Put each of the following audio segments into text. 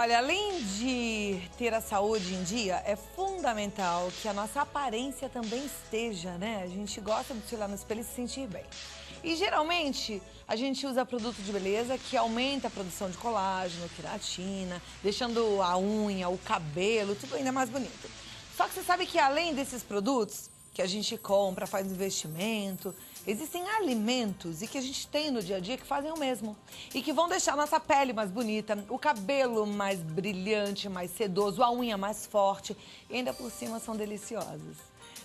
Olha, além de ter a saúde em dia, é fundamental que a nossa aparência também esteja, né? A gente gosta de se olhar no espelho e se sentir bem. E geralmente a gente usa produto de beleza que aumenta a produção de colágeno, queratina, deixando a unha, o cabelo, tudo ainda mais bonito. Só que você sabe que além desses produtos que a gente compra, faz investimento, existem alimentos e que a gente tem no dia a dia que fazem o mesmo. E que vão deixar a nossa pele mais bonita, o cabelo mais brilhante, mais sedoso, a unha mais forte e ainda por cima são deliciosos.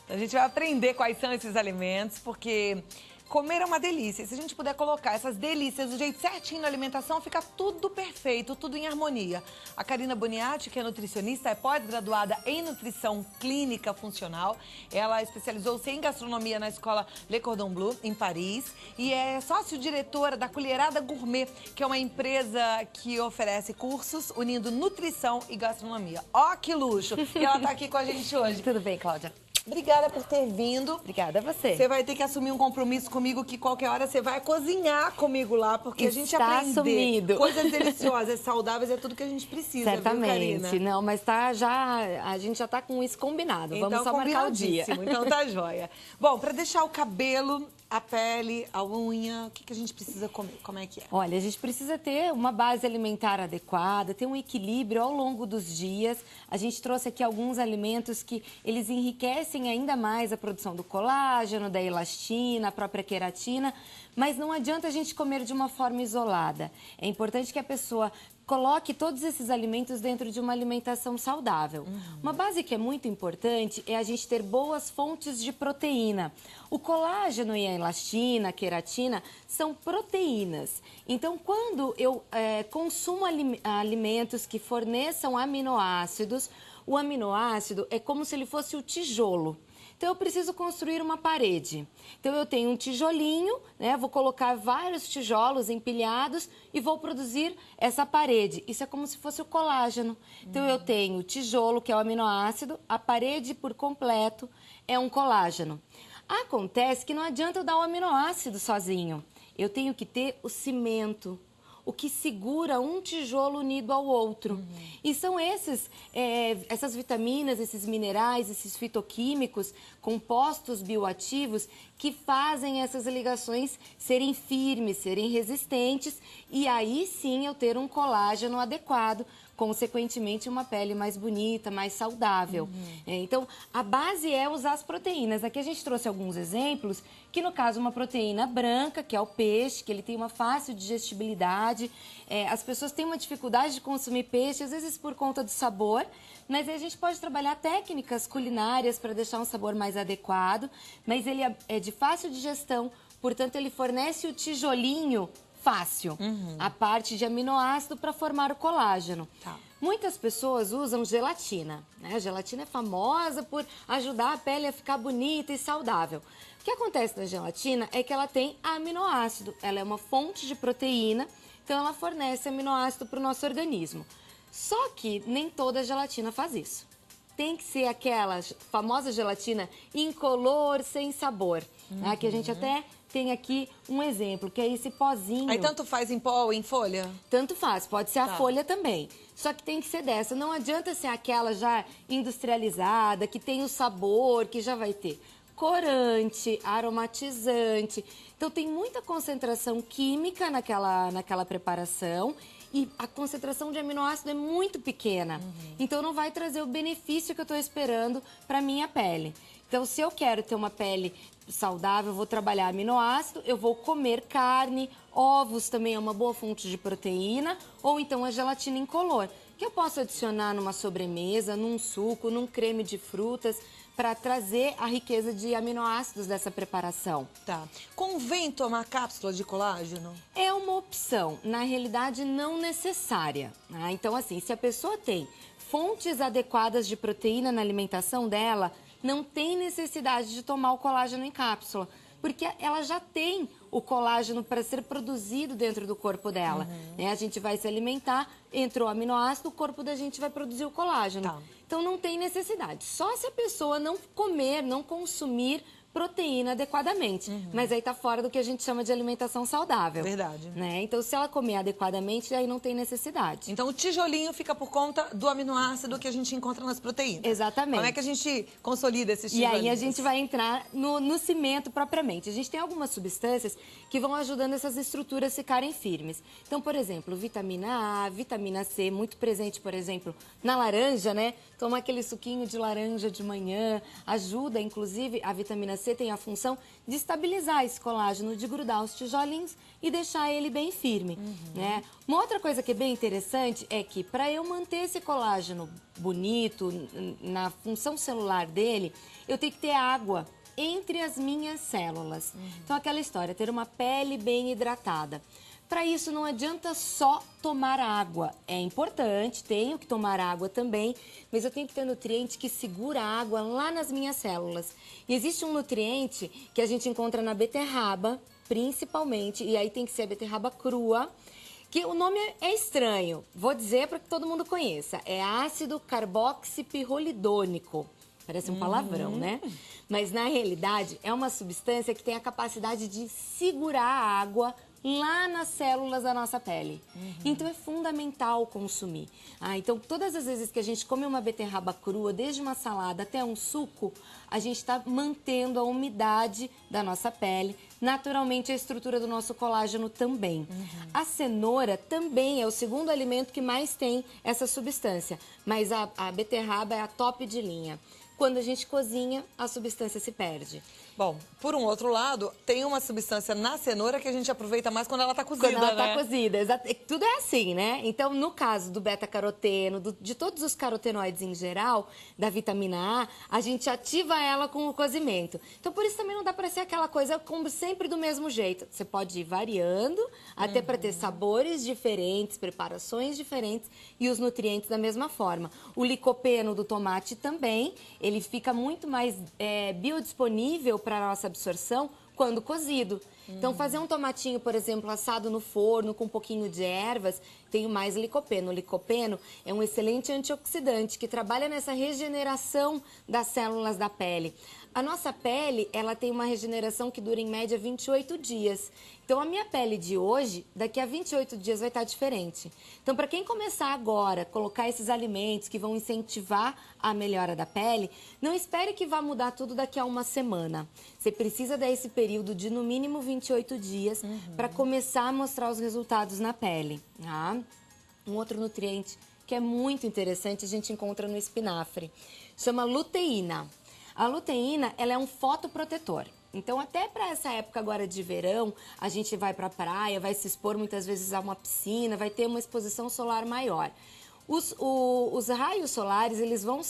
Então a gente vai aprender quais são esses alimentos, porque comer é uma delícia. E se a gente puder colocar essas delícias do jeito certinho na alimentação, fica tudo perfeito, tudo em harmonia. A Karina Boniati, que é nutricionista, é pós-graduada em nutrição clínica funcional. Ela especializou-se em gastronomia na escola Le Cordon Bleu, em Paris. E é sócio-diretora da Colherada Gourmet, que é uma empresa que oferece cursos unindo nutrição e gastronomia. Ó, que luxo! E ela tá aqui com a gente hoje. Tudo bem, Cláudia? Obrigada por ter vindo. Obrigada a você. Você vai ter que assumir um compromisso comigo que qualquer hora você vai cozinhar comigo lá, porque a gente aprender assumido. coisas deliciosas, saudáveis, é tudo que a gente precisa, Certamente. viu, Karina? Não, mas a gente já tá com isso combinado. Então, Vamos só marcar o dia. Então tá joia. Bom, pra deixar o cabelo, a pele, a unha, o que a gente precisa comer? Como é que é? Olha, a gente precisa ter uma base alimentar adequada, ter um equilíbrio ao longo dos dias. A gente trouxe aqui alguns alimentos que eles enriquecem ainda mais a produção do colágeno, da elastina, a própria queratina, mas não adianta a gente comer de uma forma isolada. É importante que a pessoa coloque todos esses alimentos dentro de uma alimentação saudável. Uma base que é muito importante é a gente ter boas fontes de proteína. O colágeno e a elastina, a queratina, são proteínas. Então, quando eu consumo alimentos que forneçam aminoácidos, o aminoácido é como se ele fosse o tijolo. Então, eu preciso construir uma parede. Então, eu tenho um tijolinho, né? Vou colocar vários tijolos empilhados e vou produzir essa parede. Isso é como se fosse o colágeno. Então, eu tenho o tijolo, que é o aminoácido, a parede por completo é um colágeno. Acontece que não adianta eu dar o aminoácido sozinho. Eu tenho que ter o cimento, o que segura um tijolo unido ao outro. E são essas vitaminas, esses minerais, esses fitoquímicos, compostos bioativos que fazem essas ligações serem firmes, serem resistentes e aí sim eu ter um colágeno adequado, consequentemente uma pele mais bonita, mais saudável. Então, a base é usar as proteínas. Aqui a gente trouxe alguns exemplos, que no caso uma proteína branca, que é o peixe, que ele tem uma fácil digestibilidade. As pessoas têm uma dificuldade de consumir peixe, às vezes por conta do sabor, mas aí a gente pode trabalhar técnicas culinárias para deixar um sabor mais adequado, mas ele é de fácil digestão, portanto ele fornece o tijolinho fácil, a parte de aminoácido para formar o colágeno. Tá. Muitas pessoas usam gelatina, né? A gelatina é famosa por ajudar a pele a ficar bonita e saudável. O que acontece na gelatina é que ela tem aminoácido, ela é uma fonte de proteína, então ela fornece aminoácido para o nosso organismo. Só que nem toda gelatina faz isso. Tem que ser aquela famosa gelatina incolor, sem sabor, né? Que a gente até tem aqui um exemplo, que é esse pozinho. Aí tanto faz em pó ou em folha? Tanto faz, pode ser a folha também. Só que tem que ser dessa, não adianta ser aquela já industrializada, que tem o sabor, que já vai ter corante, aromatizante. Então tem muita concentração química naquela preparação e a concentração de aminoácido é muito pequena. Então não vai trazer o benefício que eu estou esperando para minha pele. Então, se eu quero ter uma pele saudável, eu vou trabalhar aminoácido, eu vou comer carne, ovos também é uma boa fonte de proteína, ou então a gelatina incolor, que eu posso adicionar numa sobremesa, num suco, num creme de frutas, para trazer a riqueza de aminoácidos dessa preparação. Tá. Convém tomar cápsula de colágeno? É uma opção, na realidade não necessária. Né? Então, assim, se a pessoa tem fontes adequadas de proteína na alimentação dela, não tem necessidade de tomar o colágeno em cápsula, porque ela já tem o colágeno para ser produzido dentro do corpo dela. Né? A gente vai se alimentar, entrou aminoácido, o corpo da gente vai produzir o colágeno. Tá. Então não tem necessidade. Só se a pessoa não comer, não consumir proteína adequadamente. Mas aí tá fora do que a gente chama de alimentação saudável. Verdade. Né? Então, se ela comer adequadamente, aí não tem necessidade. Então, o tijolinho fica por conta do aminoácido que a gente encontra nas proteínas. Exatamente. Como é que a gente consolida esses tijolinhos? E aí a gente vai entrar no cimento propriamente. A gente tem algumas substâncias que vão ajudando essas estruturas a ficarem firmes. Então, por exemplo, vitamina A, vitamina C, muito presente, por exemplo, na laranja, né? Tomar aquele suquinho de laranja de manhã ajuda, inclusive, a vitamina C tem a função de estabilizar esse colágeno, de grudar os tijolinhos e deixar ele bem firme, né? Uma outra coisa que é bem interessante é que para eu manter esse colágeno bonito, na função celular dele, eu tenho que ter água entre as minhas células. Então, aquela história, ter uma pele bem hidratada. Para isso, não adianta só tomar água. É importante, tenho que tomar água também, mas eu tenho que ter nutriente que segura a água lá nas minhas células. E existe um nutriente que a gente encontra na beterraba, principalmente, e aí tem que ser a beterraba crua, que o nome é estranho. Vou dizer para que todo mundo conheça. É ácido carboxipirrolidônico. Parece um palavrão, né? Mas, na realidade, é uma substância que tem a capacidade de segurar a água lá nas células da nossa pele. Então, é fundamental consumir. Então, todas as vezes que a gente come uma beterraba crua, desde uma salada até um suco, a gente está mantendo a umidade da nossa pele, naturalmente a estrutura do nosso colágeno também. A cenoura também é o segundo alimento que mais tem essa substância, mas a beterraba é a top de linha. Quando a gente cozinha, a substância se perde. Bom, por um outro lado, tem uma substância na cenoura que a gente aproveita mais quando ela tá cozida, Quando ela né? tá cozida, tudo é assim, né? Então, no caso do beta-caroteno, de todos os carotenoides em geral, da vitamina A, a gente ativa ela com o cozimento. Então, por isso também não dá para ser aquela coisa como sempre do mesmo jeito. Você pode ir variando, até para ter sabores diferentes, preparações diferentes e os nutrientes da mesma forma. O licopeno do tomate também, ele fica muito mais biodisponível para a nossa absorção quando cozido. Então, fazer um tomatinho, por exemplo, assado no forno com um pouquinho de ervas, tem mais licopeno. O licopeno é um excelente antioxidante que trabalha nessa regeneração das células da pele. A nossa pele, ela tem uma regeneração que dura em média 28 dias. Então, a minha pele de hoje, daqui a 28 dias vai estar diferente. Então, para quem começar agora a colocar esses alimentos que vão incentivar a melhora da pele, não espere que vá mudar tudo daqui a uma semana. Você precisa dar esse período de, no mínimo, 28 dias para começar a mostrar os resultados na pele. Tá? Um outro nutriente que é muito interessante, a gente encontra no espinafre. Chama luteína. A luteína, ela é um fotoprotetor. Então, até para essa época agora de verão, a gente vai para a praia, vai se expor muitas vezes a uma piscina, vai ter uma exposição solar maior. Os raios solares, eles vão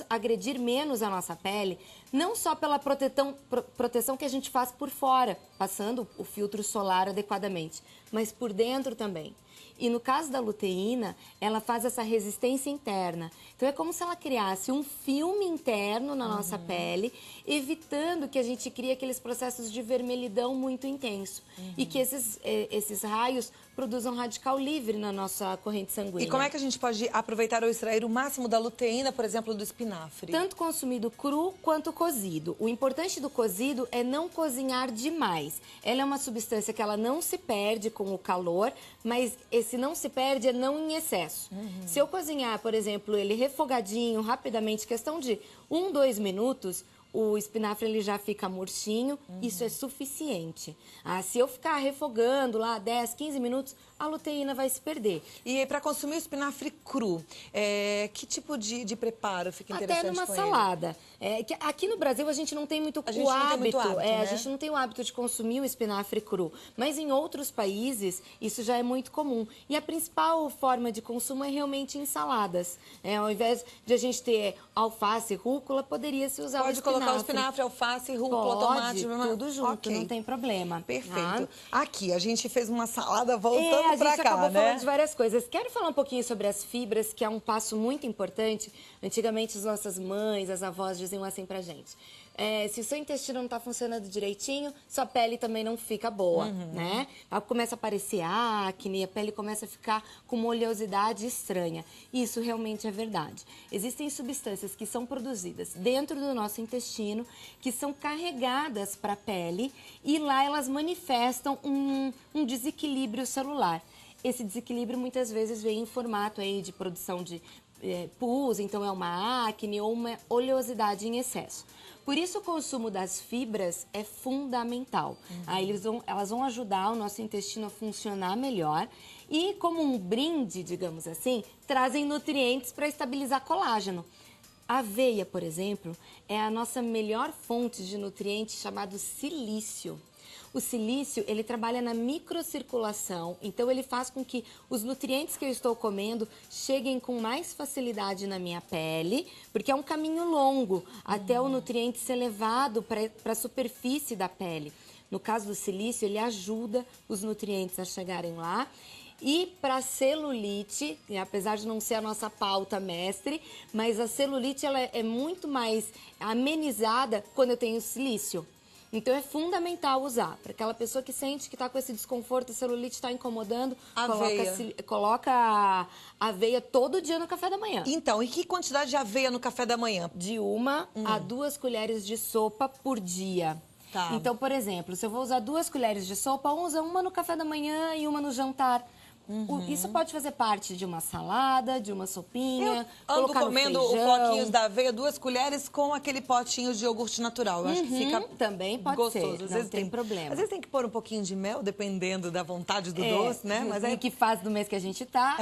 agredir menos a nossa pele, não só pela proteção que a gente faz por fora, passando o filtro solar adequadamente, mas por dentro também. E no caso da luteína, ela faz essa resistência interna. Então, é como se ela criasse um filme interno na nossa pele, evitando que a gente crie aqueles processos de vermelhidão muito intenso. E que esses raios produzam radical livre na nossa corrente sanguínea. E como é que a gente pode aproveitar ou extrair o máximo da luteína, por exemplo, do espinafre? Tanto consumido cru quanto cozido. O importante do cozido é não cozinhar demais. Ela é uma substância que ela não se perde com o calor, mas esse não se perde é não em excesso. Se eu cozinhar, por exemplo, ele refogadinho, rapidamente, questão de 1, 2 minutos, o espinafre ele já fica murchinho, isso é suficiente. Se eu ficar refogando lá 10, 15 minutos, a luteína vai se perder. E para consumir o espinafre cru, que tipo de preparo fica interessante até numa com salada. Aqui no Brasil a gente não tem muito o hábito, né? A gente não tem o hábito de consumir o espinafre cru, mas em outros países isso já é muito comum. E a principal forma de consumo é realmente em saladas. Ao invés de a gente ter alface e rúcula, poderia se usar o espinafre. Pode colocar o espinafre, alface, rúcula, tomate, tudo junto, não tem problema. Perfeito. Aqui, a gente fez uma salada voltando pra cá, a gente acabou né? falando de várias coisas. Quero falar um pouquinho sobre as fibras, que é um passo muito importante. Antigamente, as nossas mães, as avós diziam assim pra gente. se o seu intestino não está funcionando direitinho, sua pele também não fica boa, né? Começa a aparecer acne, a pele começa a ficar com uma oleosidade estranha. Isso realmente é verdade. Existem substâncias que são produzidas dentro do nosso intestino, que são carregadas para a pele e lá elas manifestam um desequilíbrio celular. Esse desequilíbrio muitas vezes vem em formato aí de produção de pus, então é uma acne ou uma oleosidade em excesso. Por isso o consumo das fibras é fundamental. Aí elas vão ajudar o nosso intestino a funcionar melhor e, como um brinde, digamos assim, trazem nutrientes para estabilizar colágeno. A aveia, por exemplo, é a nossa melhor fonte de nutriente chamado silício. O silício, ele trabalha na microcirculação, então ele faz com que os nutrientes que eu estou comendo cheguem com mais facilidade na minha pele, porque é um caminho longo até o nutriente ser levado para a superfície da pele. No caso do silício, ele ajuda os nutrientes a chegarem lá. E para celulite, apesar de não ser a nossa pauta mestre, mas a celulite ela é muito mais amenizada quando eu tenho silício. Então é fundamental usar. Para aquela pessoa que sente que está com esse desconforto, a celulite está incomodando, coloca a aveia todo dia no café da manhã. Então, e que quantidade de aveia no café da manhã? De 1 a 2 colheres de sopa por dia. Tá. Então, por exemplo, se eu vou usar 2 colheres de sopa, usa uma no café da manhã e uma no jantar. Isso pode fazer parte de uma salada, de uma sopinha, ando comendo os floquinhos da aveia, 2 colheres com aquele potinho de iogurte natural. Eu acho que fica também pode gostoso. Ser, não tem problema. Às vezes tem que pôr um pouquinho de mel, dependendo da vontade do doce, né? Mas e que fase do mês que a gente tá.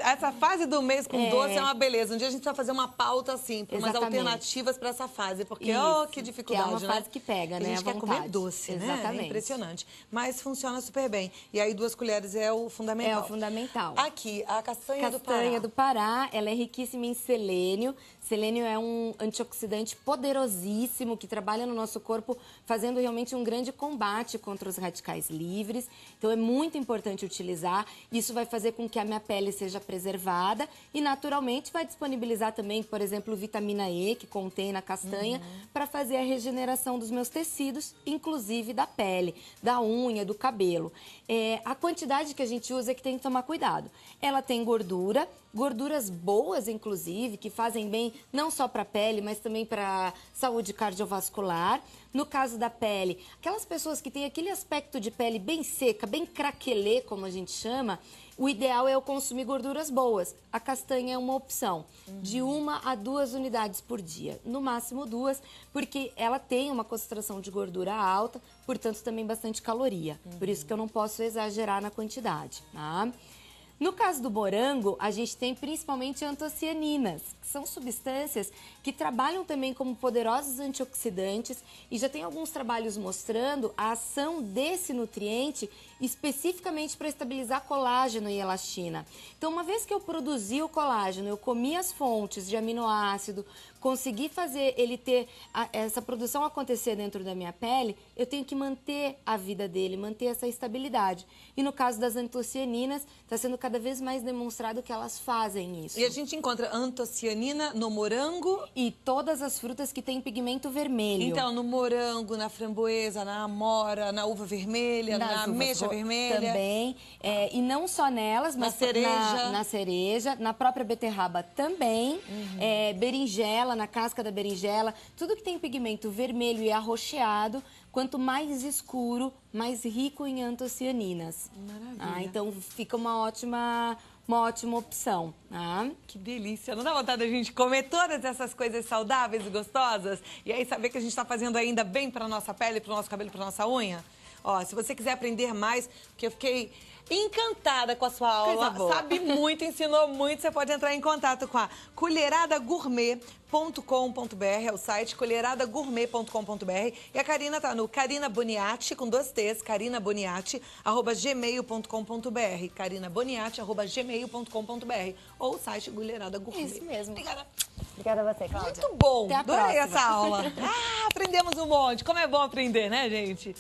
Essa fase do mês com doce é uma beleza. Um dia a gente vai fazer uma pauta, assim, para umas alternativas para essa fase. Porque, que dificuldade, que é uma fase que pega, né? A gente quer comer doce, né? É impressionante. Mas funciona super bem. E aí 2 colheres é o fundamental. É o fundamental. Aqui, a castanha do Pará. Castanha do Pará, ela é riquíssima em selênio. Selênio é um antioxidante poderosíssimo que trabalha no nosso corpo fazendo realmente um grande combate contra os radicais livres. Então é muito importante utilizar. Isso vai fazer com que a minha pele seja preservada e naturalmente vai disponibilizar também, por exemplo, vitamina E que contém na castanha para fazer a regeneração dos meus tecidos, inclusive da pele, da unha, do cabelo. A quantidade que a gente usa é que tem que tomar cuidado. Ela tem gordura, gorduras boas, inclusive, que fazem bem não só para a pele, mas também para a saúde cardiovascular. No caso da pele, aquelas pessoas que têm aquele aspecto de pele bem seca, bem craquelê, como a gente chama, o ideal é eu consumir gorduras boas. A castanha é uma opção, de 1 a 2 unidades por dia, no máximo 2, porque ela tem uma concentração de gordura alta, portanto também bastante caloria. Por isso que eu não posso exagerar na quantidade, tá? No caso do morango, a gente tem principalmente antocianinas, que são substâncias que trabalham também como poderosos antioxidantes e já tem alguns trabalhos mostrando a ação desse nutriente especificamente para estabilizar colágeno e elastina. Então, uma vez que eu produzi o colágeno, eu comi as fontes de aminoácido, consegui fazer ele ter essa produção acontecer dentro da minha pele, eu tenho que manter a vida dele, manter essa estabilidade. E no caso das antocianinas, está sendo cada vez mais demonstrado que elas fazem isso. E a gente encontra antocianina no morango e todas as frutas que têm pigmento vermelho. Então, no morango, na framboesa, na amora, na uva vermelha, na ameixa vermelha. Também. E não só nelas, mas na cereja, na própria beterraba também. Berinjela, na casca da berinjela. Tudo que tem pigmento vermelho e arroxeado, quanto mais escuro, mais rico em antocianinas. Maravilha. Então, fica uma ótima opção. Que delícia! Não dá vontade da gente comer todas essas coisas saudáveis e gostosas? E aí saber que a gente está fazendo ainda bem para nossa pele, para o nosso cabelo, para nossa unha? Ó, se você quiser aprender mais, porque eu fiquei encantada com a sua aula, sabe muito, ensinou muito, você pode entrar em contato com a colheradagourmet.com.br, é o site colheradagourmet.com.br, e a Karina tá no Karina Boniati, com 2 T's, karinaboniati@gmail.com.br, karinaboniati@gmail.com.br, ou o site Colherada Gourmet. Isso mesmo. Obrigada. Obrigada a você, Cláudia. Muito bom, até a adorei próxima. essa aula. Aprendemos um monte, como é bom aprender, né, gente?